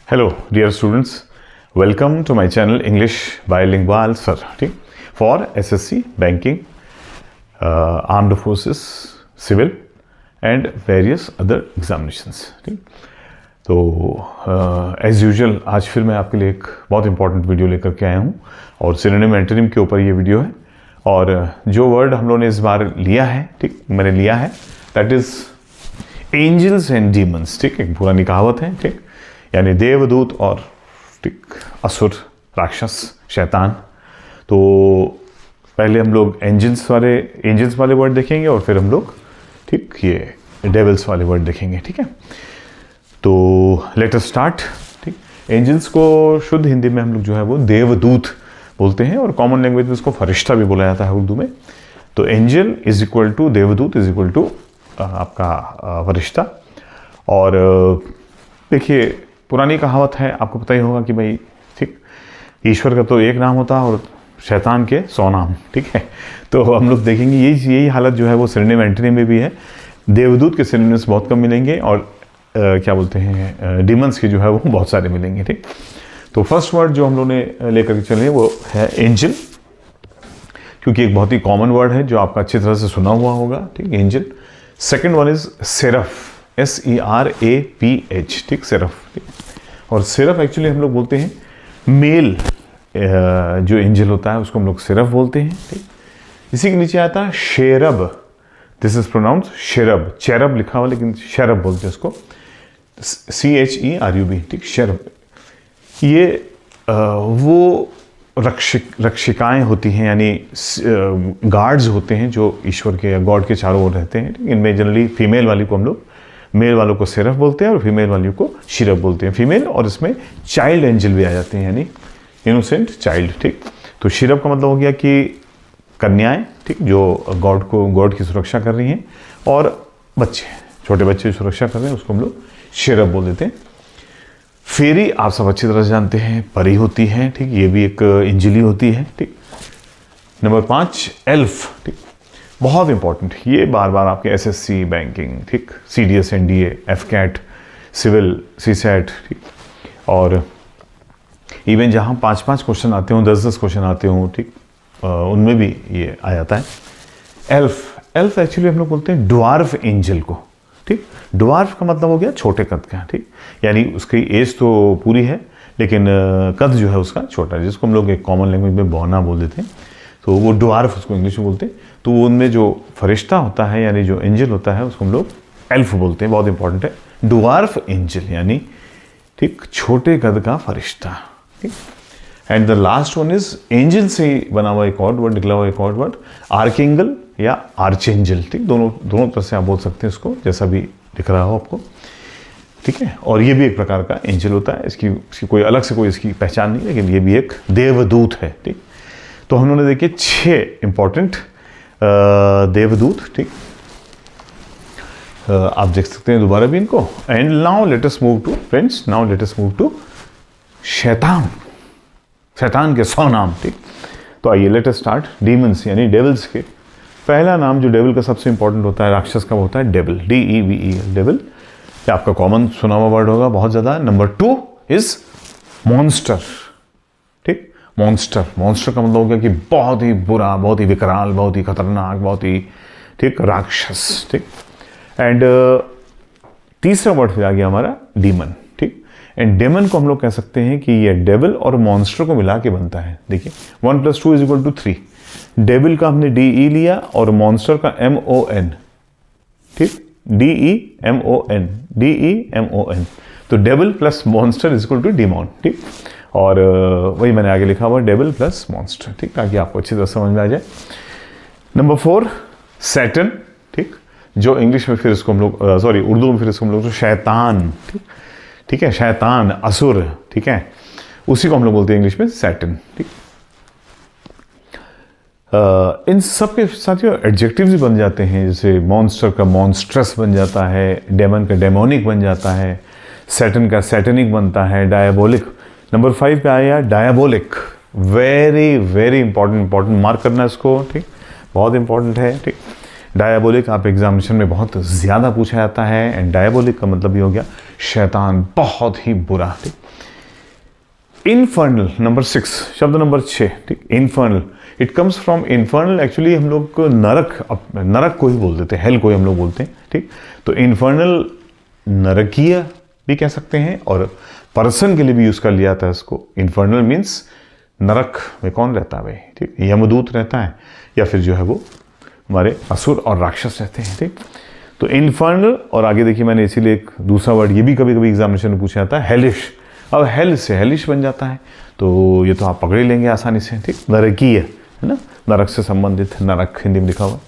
Hello, dear students. Welcome to my channel English Bilingual Sir. ठीक, for SSC, Banking, Armed Forces, Civil and various other examinations. ठीक, तो as usual आज फिर मैं आपके लिए एक बहुत इंपॉर्टेंट वीडियो लेकर के आया हूँ और सिनोनिम एंटोनिम के ऊपर ये वीडियो है। और जो वर्ड हम लोगों ने इस बार लिया है, ठीक, मैंने लिया है, that is angels and demons. ठीक, एक पुरानी कहावत है, ठीक, यानी देवदूत और ठीक असुर, राक्षस, शैतान। तो पहले हम लोग एंजल्स वाले वर्ड देखेंगे और फिर हम लोग ठीक ये डेविल्स वाले वर्ड देखेंगे। ठीक है, तो लेट अस स्टार्ट। ठीक, एंजल्स को शुद्ध हिंदी में हम लोग जो है वो देवदूत बोलते हैं और कॉमन लैंग्वेज में उसको फरिश्ता भी बोला जाता है उर्दू में। तो एंजल इज इक्वल टू देवदूत इज इक्वल टू आपका फरिश्ता। और देखिए पुरानी कहावत है, आपको पता ही होगा कि भाई ठीक ईश्वर का तो एक नाम होता है और शैतान के 100 नाम। ठीक है, तो हम लोग देखेंगे यही हालत जो है वो सिनोनिम एंटोनिम में भी है। देवदूत के सिनोनिम्स बहुत कम मिलेंगे और क्या बोलते हैं डीमंस के जो है वो बहुत सारे मिलेंगे। ठीक, तो फर्स्ट वर्ड जो हम लोग ने लेकर के चले वो है एंजल, क्योंकि एक बहुत ही कॉमन वर्ड है जो आपका अच्छी तरह से सुना हुआ होगा। ठीक, angel. Second one is serif, SERAPH। ठीक, सेरफ। ठीक, और सेरफ एक्चुअली हम लोग बोलते हैं मेल जो एंजल होता है उसको हम लोग सेरफ बोलते हैं। ठीक, इसी के नीचे आता है Sherab, this is pronounce Sherab, चेरब लिखा हुआ लेकिन शेरब बोलते हैं उसको, CHERUB। ठीक, शेरब। ये वो रक्षिकाएं होती हैं, यानी गार्ड्स होते हैं जो ईश्वर के या गॉड के चारों ओर रहते हैं। इनमें जनरली फीमेल वाली को हम लोग, मेल वालों को सेरफ बोलते हैं और फीमेल वाली को शिरफ बोलते हैं, फीमेल। और इसमें चाइल्ड एंजल भी आ जाते हैं, यानी इनोसेंट चाइल्ड। ठीक, तो शिरफ का मतलब हो गया कि कन्याएं, ठीक, जो गॉड की सुरक्षा कर रही हैं, और बच्चे, छोटे बच्चे सुरक्षा कर रहे हैं, उसको हम लोग शिरफ बोल देते हैं। फेरी आप सब अच्छी तरह से जानते हैं, परी होती है। ठीक, ये भी एक एंजली होती है। ठीक, नंबर 5 एल्फ। ठीक, बहुत इंपॉर्टेंट, ये बार बार आपके SSC, बैंकिंग, ठीक, CDS, NDA, FCAT, civil, CSAT, ठीक, और इवन जहाँ 5-5 क्वेश्चन आते हों, 10-10 क्वेश्चन आते हों, ठीक, उनमें भी ये आ जाता है। एल्फ एक्चुअली हम लोग बोलते हैं ड्वार्फ एंजल को। ठीक, ड्वार्फ का मतलब हो गया छोटे कद का। ठीक, यानी उसकी एज तो पूरी है लेकिन कद जो है उसका छोटा है, जिसको हम लोग एक कॉमन लैंग्वेज में बौना बोल देते हैं। तो वो ड्वार्फ उसको इंग्लिश में बोलते हैं। तो उनमें जो फरिश्ता होता है यानी जो एंजल होता है उसको हम लोग एल्फ बोलते हैं, बहुत इंपॉर्टेंट है। ड्वार्फ एंजल यानी ठीक छोटे कद का फरिश्ता। ठीक, and the last one is angel से बना हुआ एक और वर्ड, निकला हुआ एक और वर्ड, आर्कएंगल या आर्चेंजल। ठीक, दोनों तरह से आप बोल सकते हैं इसको, जैसा भी दिख रहा हो आपको। ठीक है, और ये भी एक प्रकार का एंजल होता है, इसकी कोई अलग से कोई इसकी पहचान नहीं, लेकिन ये भी एक देवदूत है। ठीक, तो हम लोगों ने देखिए 6 इंपॉर्टेंट देवदूत। ठीक, आप देख सकते हैं दोबारा भी इनको। And now let us move to friends, now let us move to शैतान के 100 नाम। ठीक, तो आइए लेट अस स्टार्ट। डीमंस यानी डेविल्स के पहला नाम जो डेविल का सबसे इंपॉर्टेंट होता है, राक्षस का, होता है डेविल, DEVIL, डेविल। ये आपका कॉमन सुना हुआ वर्ड होगा बहुत ज्यादा। Number 2 is monster. ठीक, मॉन्स्टर का मतलब हो गया कि बहुत ही बुरा, बहुत ही विकराल, बहुत ही खतरनाक, बहुत ही ठीक राक्षस। ठीक, एंड तीसरा वर्ड फिर आ गया हमारा डीमन। ठीक, एंड डेमन को हम लोग कह सकते हैं कि ये डेविल और मॉन्स्टर को मिला के बनता है। देखिए 1 + 2 = 3। डेविल का हमने DE लिया और मॉन्स्टर का MON। ठीक, DEMON, तो डेविल प्लस मॉन्स्टर = डीमॉन। ठीक, और वही मैंने आगे लिखा हुआ डेविल प्लस मॉन्स्टर। ठीक, ताकि आपको अच्छी तरह समझ में आ जाए। Number 4 Satan. ठीक, जो इंग्लिश में फिर इसको हम लोग उर्दू में फिर इसको हम लोग शैतान। ठीक है, शैतान, असुर। ठीक है, उसी को हम लोग बोलते हैं इंग्लिश में सैटन। ठीक, इन सब के साथियों एडजेक्टिव्स भी बन जाते हैं, जैसे मॉन्स्टर का मॉन्स्ट्रस बन जाता है, डेमन का डेमोनिक बन जाता है, सैटन का सैटनिक बनता है, डायबोलिक। नंबर 5 पे आया diabolic, very very important mark करना इसको। ठीक, बहुत इंपॉर्टेंट है। ठीक, डायबोलिक आप एग्जामिनेशन में बहुत ज़्यादा पूछा जाता है, एंड डायबोलिक का मतलब ये हो गया शैतान, बहुत ही बुरा। ठीक, इनफर्नल नंबर 6, शब्द नंबर 6, ठीक, infernal, it comes from infernal, actually हम लोग को नरक को ही बोल देते हैं, हेल को ही हम लोग बोलते हैं। ठीक, तो इनफर्नल नरकीय भी कह सकते हैं, और पर्सन के लिए भी यूज़ कर लिया जाता है इसको। इनफर्नल मीन्स नरक में कौन रहता है भाई, ठीक, यमदूत रहता है, या फिर जो है वो हमारे असुर और राक्षस रहते हैं। ठीक, तो इनफर्नल, और आगे देखिए मैंने इसीलिए एक दूसरा वर्ड ये भी कभी कभी एग्जामिनेशन में पूछा जाता है, हेलिश। अब हेल से हेलिश बन जाता है, तो ये तो आप पकड़ ही लेंगे आसानी से। ठीक, नरकीय है ना, नरक से संबंधित, नरक हिंदी में लिखा हुआ।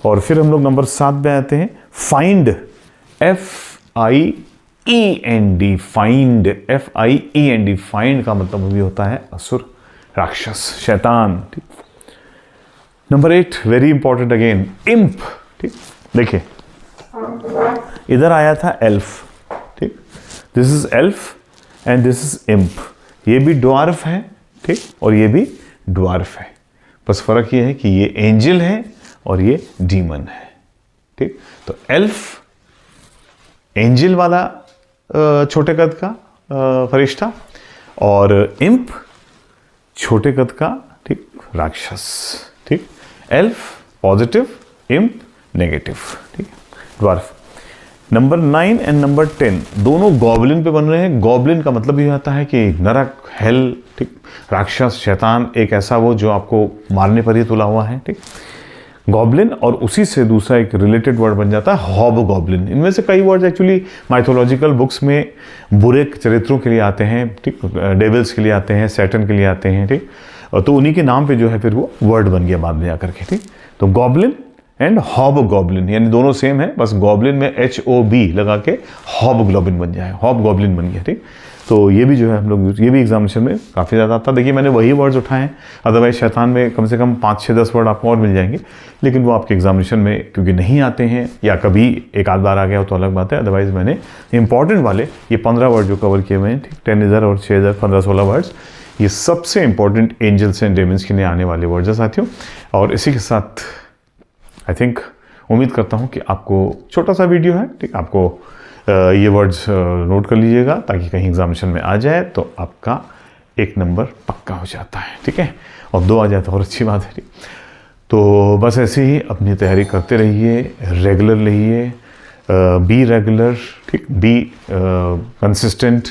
और फिर हम लोग नंबर 7 पे आते हैं, find, FIEND, find, FIEND, find का मतलब भी होता है असुर, राक्षस, शैतान। ठीक, number 8 very important again, imp. ठीक, देखिए इधर आया था एल्फ, ठीक, this is elf and this is imp, ये भी ड्वार्फ है, ठीक, और ये भी ड्वार्फ है, बस फर्क ये है कि ये एंजल है और ये डीमन है। ठीक, तो एल्फ एंजल वाला छोटे कद का फरिश्ता, और इम्प छोटे कद का, ठीक, राक्षस। ठीक, एल्फ पॉजिटिव, इम्प नेगेटिव। ठीक, ड्वार्फ। नंबर 9 एंड नंबर 10 दोनों गॉबलिन पे बन रहे हैं। गॉबलिन का मतलब ये आता है कि नरक, हेल, ठीक, राक्षस, शैतान, एक ऐसा वो जो आपको मारने पर ही तुला हुआ है। ठीक, गॉबलिन, और उसी से दूसरा एक रिलेटेड वर्ड बन जाता है हॉब गॉबलिन। इनमें से कई वर्ड्स एक्चुअली माइथोलॉजिकल बुक्स में बुरे चरित्रों के लिए आते हैं, ठीक, डेविल्स के लिए आते हैं, सैटन के लिए आते हैं। ठीक, तो उन्हीं के नाम पे जो है फिर वो वर्ड बन गया बाद में आकर के। ठीक, तो गॉबलिन एंड हॉब गॉबलिन, यानी दोनों सेम है, बस गॉबलिन में HOB लगा के हॉब ग्लोबिन बन जाए, हॉब गॉबलिन बन गया। ठीक, तो ये भी जो है हम लोग, ये भी एग्जामिनेशन में काफ़ी ज़्यादा आता है। देखिए मैंने वही वर्ड्स उठाए हैं, अदरवाइज शैतान में कम से कम 5, 6, 10 वर्ड आपको और मिल जाएंगे, लेकिन वो आपके एग्जामिनेशन में क्योंकि नहीं आते हैं, या कभी एक आध बार आ गया हो तो अलग बात है। अदरवाइज मैंने इंपॉर्टेंट वाले ये 15 वर्ड जो कवर किए हुए हैं, ठीक, 10 इधर और 6 इधर, 15-16 वर्ड्स, ये सबसे इंपॉर्टेंट एंजल्स एंड डेमन्स के लिए आने वाले वर्ड्स हैं साथियों। और इसी के साथ आई थिंक उम्मीद करता हूँ कि आपको छोटा सा वीडियो है, ठीक, आपको ये वर्ड्स नोट कर लीजिएगा ताकि कहीं एग्जामिनेशन में आ जाए तो आपका 1 नंबर पक्का हो जाता है। ठीक है, और 2 आ जाए तो और अच्छी बात है। ठीक, तो बस ऐसे ही अपनी तैयारी करते रहिए, रेगुलर रहिए, बी रेगुलर, ठीक, बी कंसिस्टेंट,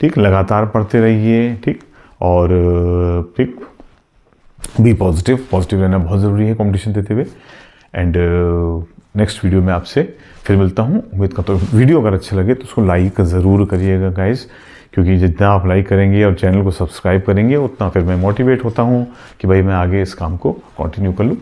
ठीक, लगातार पढ़ते रहिए। ठीक, और ठीक, बी पॉजिटिव रहना बहुत ज़रूरी है कॉम्पिटिशन देते हुए। एंड नेक्स्ट वीडियो में आपसे फिर मिलता हूँ। उम्मीद करता हूँ वीडियो अगर अच्छा लगे तो उसको लाइक ज़रूर करिएगा गाइस, क्योंकि जितना आप लाइक करेंगे और चैनल को सब्सक्राइब करेंगे उतना फिर मैं मोटिवेट होता हूँ कि भाई मैं आगे इस काम को कंटिन्यू कर लूँ।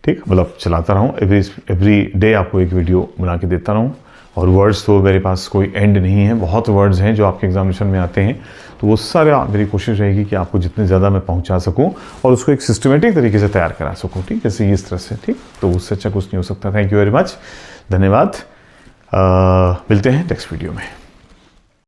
ठीक, मतलब चलाता रहूँ, एवरी डे आपको एक वीडियो बना के देता रहूँ। और वर्ड्स तो मेरे पास कोई एंड नहीं है, बहुत वर्ड्स हैं जो आपके एग्जामिनेशन में आते हैं, तो वो सारे मेरी कोशिश रहेगी कि आपको जितने ज़्यादा मैं पहुंचा सकूं और उसको एक सिस्टमेटिक तरीके से तैयार करा सकूं। ठीक, जैसे इस तरह से। ठीक, तो उससे अच्छा कुछ नहीं हो सकता। थैंक यू वेरी मच, धन्यवाद। मिलते हैं नेक्स्ट वीडियो में।